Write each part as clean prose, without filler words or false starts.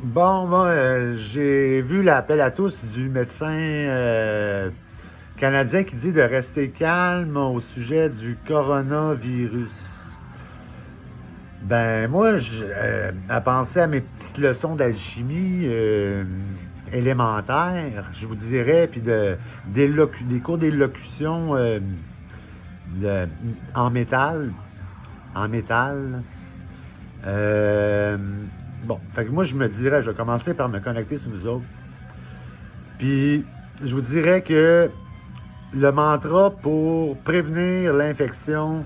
Bon, j'ai vu l'appel à tous du médecin canadien qui dit de rester calme au sujet du coronavirus. Ben, moi, à penser à mes petites leçons d'alchimie élémentaire, je vous dirais, puis des cours d'élocution de- en métal, en métal. Euh, bon, fait que moi, je me dirais, je vais commencer par me connecter sur vous autres. Puis, je vous dirais que le mantra pour prévenir l'infection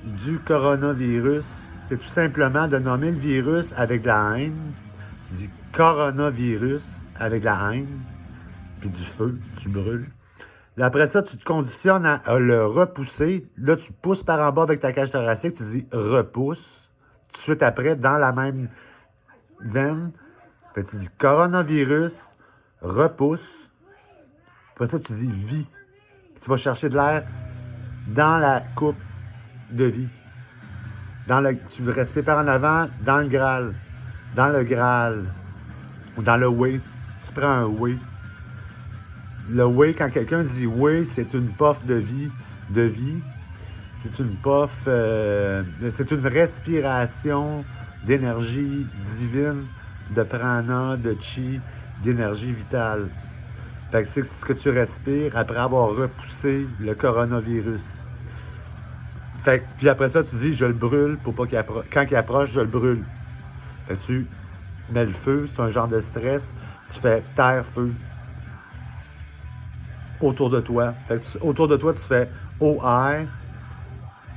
du coronavirus, c'est tout simplement de nommer le virus avec de la haine. Tu dis coronavirus avec de la haine, puis du feu, tu brûles. Là, après ça, tu te conditionnes à le repousser. Là, tu pousses par en bas avec ta cage thoracique, tu dis repousse. Tout de suite après, dans la même veine, puis tu dis coronavirus, repousse. Après ça, tu dis vie. Puis tu vas chercher de l'air dans la coupe de vie. Tu respires par en avant, dans le Graal. Dans le Graal. Ou dans le way. Tu prends un way. Le way, quand quelqu'un dit way, c'est une puff de vie. De vie. C'est une puff. C'est une respiration d'énergie divine, de prana, de chi, d'énergie vitale. Fait que c'est ce que tu respires après avoir repoussé le coronavirus. Fait que, puis après ça, tu dis, je le brûle pour pas qu'il approche. Quand il approche, je le brûle. Fait que tu mets le feu, c'est un genre de stress. Tu fais terre-feu autour de toi. Fait que autour de toi, tu fais eau-air,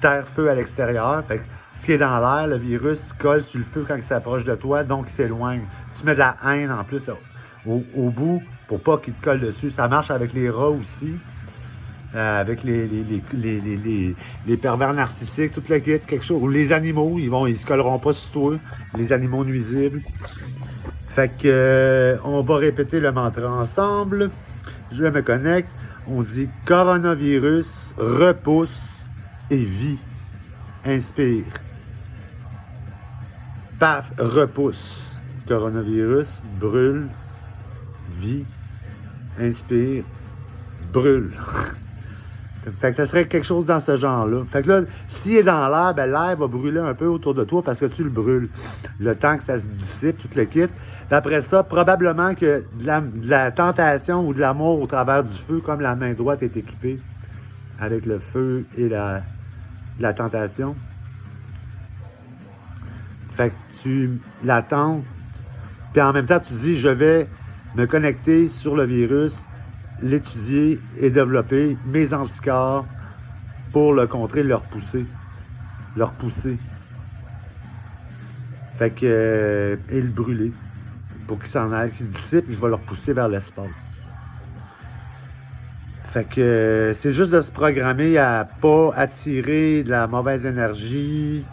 terre-feu à l'extérieur. Fait que ce qui est dans l'air, le virus colle sur le feu quand il s'approche de toi, donc il s'éloigne. Tu mets de la haine en plus au bout pour pas qu'il te colle dessus. Ça marche avec les rats aussi. Avec les pervers narcissiques, toute la kit, quelque chose. Ou les animaux, ils se colleront pas sur toi. Les animaux nuisibles. Fait que on va répéter le mantra ensemble. Je me connecte. On dit coronavirus, repousse et vie. Inspire. Paf, repousse. Coronavirus, brûle, vie. Inspire, brûle. Fait que ça serait quelque chose dans ce genre-là. Fait que là, s'il est dans l'air, ben l'air va brûler un peu autour de toi parce que tu le brûles. Le temps que ça se dissipe, tout le kit. Puis après ça, probablement que de la tentation ou de l'amour au travers du feu, comme la main droite est équipée avec le feu et la tentation. Fait que tu l'attends, puis en même temps, tu dis, je vais me connecter sur le virus, l'étudier et développer mes anticorps pour le contrer, le repousser. Le repousser. Fait que. Et le brûler. Pour qu'il s'en aille, qu'il dissipe, je vais le repousser vers l'espace. Fait que c'est juste de se programmer à pas attirer de la mauvaise énergie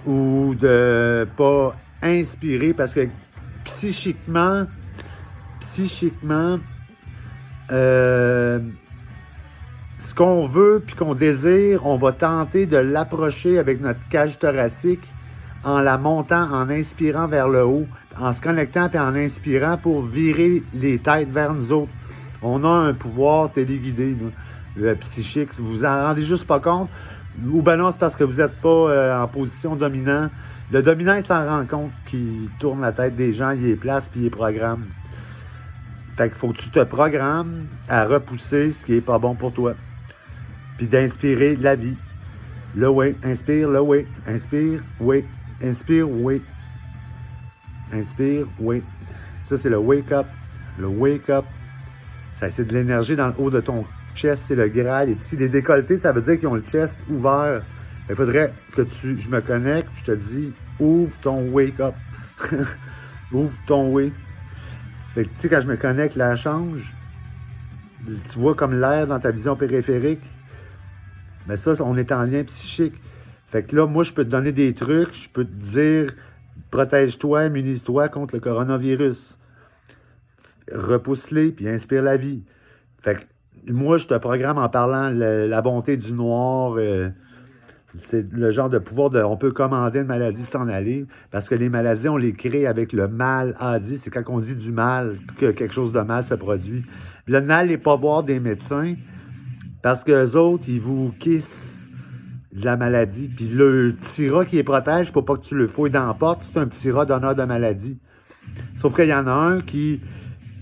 ou de pas inspirer parce que psychiquement, euh, ce qu'on veut puis qu'on désire, on va tenter de l'approcher avec notre cage thoracique en la montant, en inspirant vers le haut, en se connectant puis en inspirant pour virer les têtes vers nous autres. On a un pouvoir téléguidé, nous, le psychique. Vous vous en rendez juste pas compte. Ou ben non, c'est parce que vous n'êtes pas en position dominante. Le dominant, il s'en rend compte qu'il tourne la tête des gens, il les place puis il les programme. Fait qu'il faut que tu te programmes à repousser ce qui est pas bon pour toi. Puis d'inspirer la vie. Le way. Inspire, le way. Inspire, way. Inspire, way. Inspire, way. Ça, c'est le wake up. Le wake up. Ça, c'est de l'énergie dans le haut de ton chest. C'est le Graal. Et ici, les décolletés, ça veut dire qu'ils ont le chest ouvert. Il faudrait que je me connecte, je te dis, ouvre ton wake up. Ouvre ton way. Fait que, tu sais, quand je me connecte, l'air change. Tu vois comme l'air dans ta vision périphérique. Mais ça, on est en lien psychique. Fait que là, moi, je peux te donner des trucs. Je peux te dire, protège-toi, immunise-toi contre le coronavirus. Repousse-les, puis inspire la vie. Fait que moi, je te programme en parlant la bonté du noir, C'est le genre de pouvoir on peut commander une maladie s'en aller, parce que les maladies, on les crée avec le mal dit. C'est quand on dit du mal que quelque chose de mal se produit. Puis là, n'allez pas voir des médecins, parce qu'eux autres, ils vous kissent de la maladie. Puis le petit rat qui les protège pour pas que tu le fouilles dans la porte, c'est un petit rat donneur de maladie. Sauf qu'il y en a un qui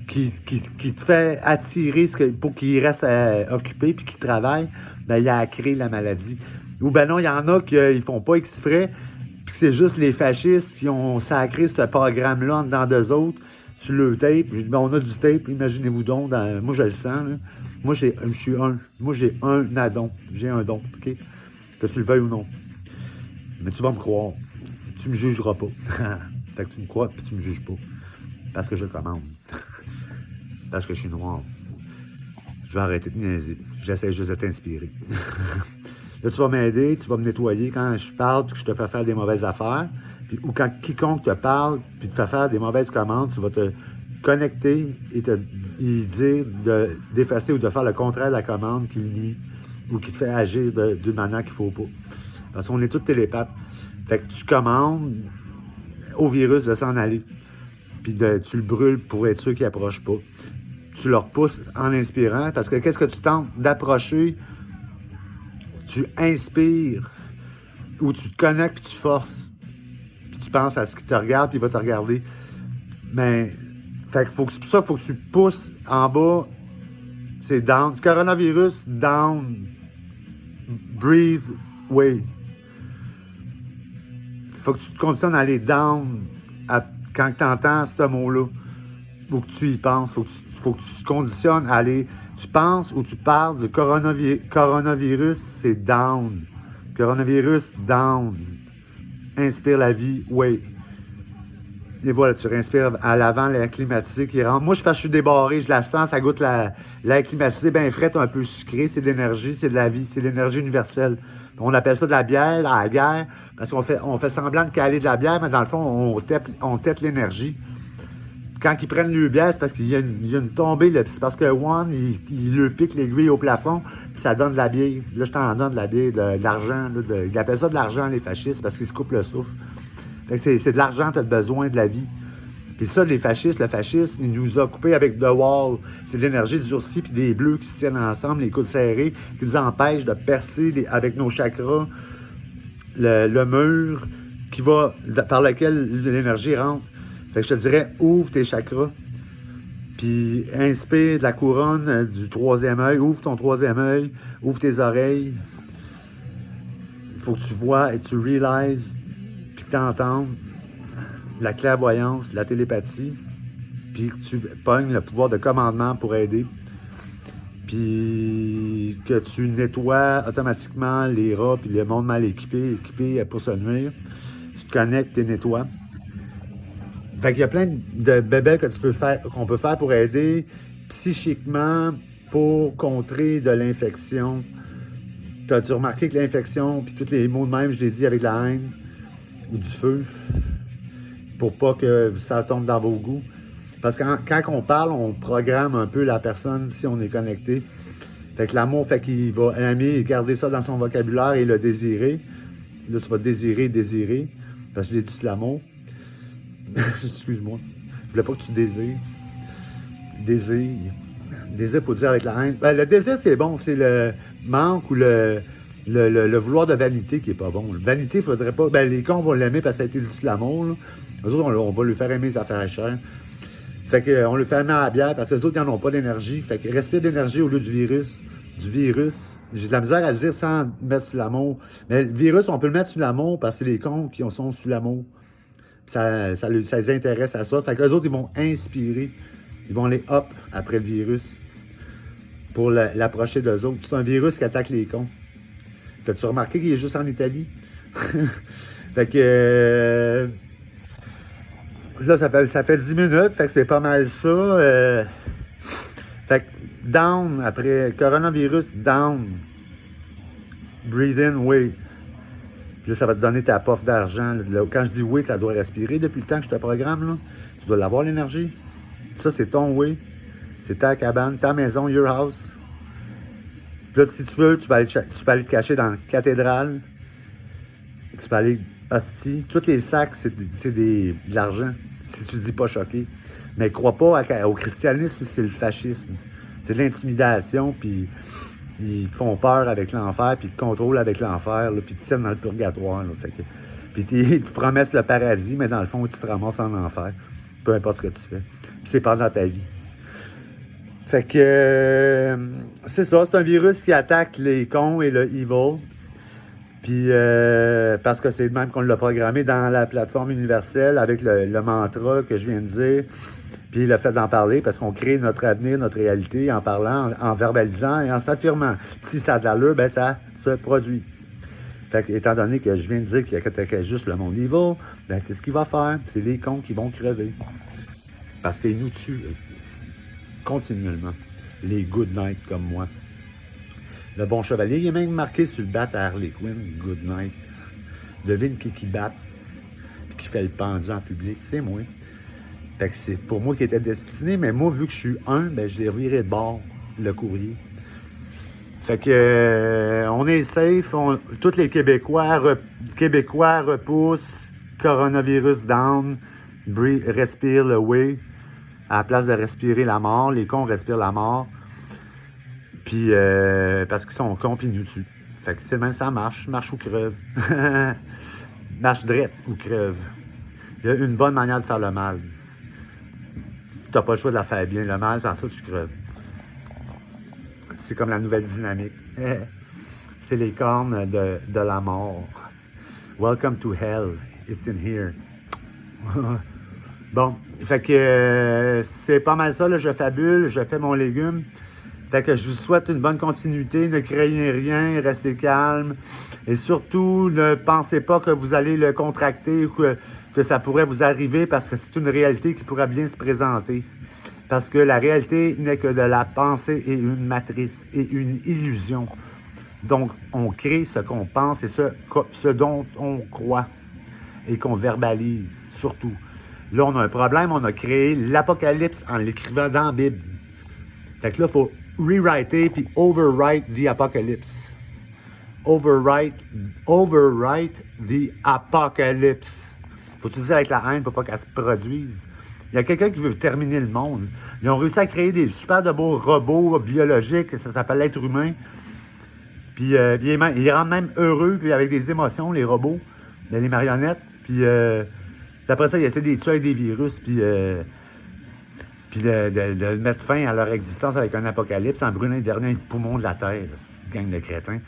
te fait attirer pour qu'il reste occupé puis qu'il travaille, ben il a créé la maladie. Ou ben non, il y en a qui ne font pas exprès, puis c'est juste les fascistes qui ont sacré ce programme-là en dedans d'eux autres, sur le tape. Ben, on a du tape, imaginez-vous donc. Moi, je le sens. Là. Moi, j'ai un addon. J'ai un don, OK? Que tu le veuilles ou non. Mais tu vas me croire. Tu me jugeras pas. Fait que tu me crois, puis tu me juges pas. Parce que je commande. Parce que je suis noir. Je vais arrêter de niaiser. J'essaie juste de t'inspirer. Là, tu vas m'aider, tu vas me nettoyer quand je parle, puis que je te fais faire des mauvaises affaires. Puis, ou quand quiconque te parle, puis te fait faire des mauvaises commandes, tu vas te connecter et dire d'effacer ou de faire le contraire de la commande qui nuit ou qui te fait agir d'une manière qu'il ne faut pas. Parce qu'on est tous télépathes. Fait que tu commandes au virus de s'en aller. Puis tu le brûles pour être sûr qu'il n'approche pas. Tu le repousses en inspirant, parce que qu'est-ce que tu tentes d'approcher? Tu inspires, ou tu te connectes, puis tu forces. Puis tu penses à ce qui te regarde, puis il va te regarder. Mais, fait que pour ça, il faut que tu pousses en bas. C'est down. Le coronavirus, down. Breathe, way. Faut que tu te conditionnes à aller down quand tu entends ce mot-là. Faut que tu y penses. Faut que tu te conditionnes à aller. Tu penses ou tu parles du coronavirus, c'est down. Coronavirus, down. Inspire la vie, way. Et voilà, tu respires à l'avant l'air climatisé qui rentre. Moi, je suis débarré, je la sens, ça goûte l'air climatisé, bien frais, un peu sucré, c'est de l'énergie, c'est de la vie, c'est de l'énergie universelle. On appelle ça de la bière, la guerre, parce qu'on fait semblant de caler de la bière, mais dans le fond, on tête l'énergie. Quand ils prennent le bière, c'est parce qu'il y a une tombée, c'est parce que One, il lui pique l'aiguille au plafond, puis ça donne de la bière. Là, je t'en donne de la bière, de l'argent. Ils appellent ça de l'argent, les fascistes, parce qu'ils se coupent le souffle. Fait que c'est de l'argent, tu as besoin de la vie. Puis ça, les fascistes, le fascisme, il nous a coupés avec The Wall. C'est de l'énergie durcie puis des bleus qui se tiennent ensemble, les coudes serrés, qui nous empêchent de percer avec nos chakras le mur par lequel l'énergie rentre. Fait que je te dirais, ouvre tes chakras. Puis inspire de la couronne du troisième œil. Ouvre ton troisième œil. Ouvre tes oreilles. Il faut que tu vois et tu réalises puis que tu entendes la clairvoyance, la télépathie, puis que tu pognes le pouvoir de commandement pour aider, puis que tu nettoies automatiquement les rats puis le monde mal équipé pour se nuire. Tu te connectes et nettoies. Fait qu'il y a plein de bébés qu'on peut faire pour aider psychiquement pour contrer de l'infection. T'as-tu remarqué que l'infection, puis tous les mots de même, je l'ai dit avec la haine ou du feu, pour pas que ça tombe dans vos goûts. Parce que quand on parle, on programme un peu la personne si on est connecté. Fait que l'amour fait qu'il va aimer et garder ça dans son vocabulaire et le désirer. Là, tu vas désirer, parce que je l'ai dit sur l'amour. Excuse-moi. Je voulais pas que tu désires. Désir, il faut dire avec la haine. Ben, le désir, c'est bon. C'est le manque ou le vouloir de vanité qui est pas bon. Vanité, il faudrait pas... Ben, les cons vont l'aimer parce que ça a été dit sur l'amour, là. Eux autres, on va lui faire aimer les affaires chères. Fait qu'on lui fait aimer à la bière parce que les autres, ils n'en ont pas d'énergie. Fait que respire d'énergie au lieu du virus. J'ai de la misère à le dire sans mettre sur l'amour. Mais le virus, on peut le mettre sur l'amour parce que c'est les cons qui sont sous l'amour. Ça les intéresse à ça. Fait qu'eux autres, ils vont inspirer. Ils vont aller hop après le virus pour l'approcher d'eux autres. C'est un virus qui attaque les cons. T'as-tu remarqué qu'il est juste en Italie? Fait que... là, ça fait 10 minutes, fait que c'est pas mal ça. Fait que down, après coronavirus, down. Breathe in, way. Puis là, ça va te donner ta pof d'argent. Quand je dis oui, ça doit respirer depuis le temps que je te programme. Là. Tu dois l'avoir, l'énergie. Ça, c'est ton oui. C'est ta cabane, ta maison, your house. Puis là, si tu veux, tu peux aller te cacher dans la cathédrale. Tu peux aller, hostie, tous les sacs, c'est de l'argent, si tu le dis pas choqué. Mais crois pas au christianisme, c'est le fascisme. C'est de l'intimidation, puis ils te font peur avec l'enfer, puis ils te contrôlent avec l'enfer, là, puis ils te tiennent dans le purgatoire. Là, fait que, puis ils te promettent le paradis, mais dans le fond, tu te ramasses en enfer. Peu importe ce que tu fais. Puis c'est pendant ta vie. Fait que c'est ça, c'est un virus qui attaque les cons et le evil. Puis parce que c'est de même qu'on l'a programmé dans la plateforme universelle avec le mantra que je viens de dire. Puis le fait d'en parler, parce qu'on crée notre avenir, notre réalité en parlant, en verbalisant et en s'affirmant. Si ça a de l'allure, ben ça se produit. Fait que, étant donné que je viens de dire qu'il y a juste le monde evil, ben c'est ce qu'il va faire. C'est les cons qui vont crever. Parce qu'ils nous tuent continuellement. Les good night comme moi. Le bon chevalier, il est même marqué sur le bat à Harley Quinn, good night. Devine qui bat, puis qui fait le pendu en public, c'est moi. Fait que c'est pour moi qui était destiné, mais moi, vu que je suis ben je l'ai reviré de bord, le courrier. Fait que on est safe, tous les Québécois repoussent, coronavirus down, respire le way, à la place de respirer la mort, les cons respirent la mort, puis parce qu'ils sont cons puis ils nous tuent. Fait que c'est même ça marche ou crève. Marche drette ou crève. Il y a une bonne manière de faire le mal. T'as pas le choix de la faire bien. Le mal, sans ça, tu crèves. C'est comme la nouvelle dynamique. C'est les cornes de la mort. Welcome to hell. It's in here. Bon, fait que c'est pas mal ça, là, je fabule, je fais mon légume. Fait que je vous souhaite une bonne continuité, ne craignez rien, restez calme. Et surtout, ne pensez pas que vous allez le contracter ou que ça pourrait vous arriver parce que c'est une réalité qui pourrait bien se présenter. Parce que la réalité n'est que de la pensée et une matrice et une illusion. Donc, on crée ce qu'on pense et ce dont on croit et qu'on verbalise, surtout. Là, on a un problème, on a créé l'Apocalypse en l'écrivant dans la Bible. Fait que là, il faut rewriter puis overwrite the Apocalypse. Overwrite the Apocalypse. Faut utiliser avec la haine pour pas qu'elle se produise. Il y a quelqu'un qui veut terminer le monde. Ils ont réussi à créer des super de beaux robots biologiques, ça s'appelle l'être humain. Puis ils rendent même heureux, puis avec des émotions, les robots, les marionnettes. Puis après ça, ils essaient de les tuer avec des virus, puis de mettre fin à leur existence avec un apocalypse en brûlant les derniers poumons de la Terre. C'est une gang de crétins.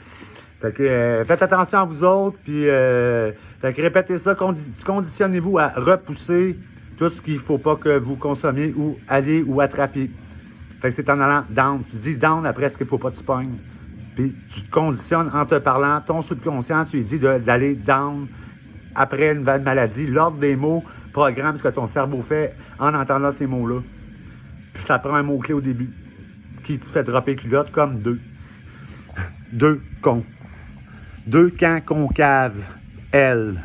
Fait que faites attention à vous autres, puis fait que répétez ça, conditionnez-vous à repousser tout ce qu'il ne faut pas que vous consommiez ou allez ou attrapiez. Fait que c'est en allant down. Tu dis down après ce qu'il ne faut pas que tu pognes. Puis tu te conditionnes en te parlant, ton subconscient, tu lui dis d'aller down après une maladie. L'ordre des mots programme ce que ton cerveau fait en entendant ces mots-là. Puis ça prend un mot-clé au début qui te fait dropper culotte comme deux. Deux cons. Deux camps concaves. L.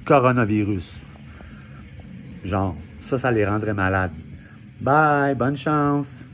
Coronavirus. Genre, ça les rendrait malades. Bye, bonne chance.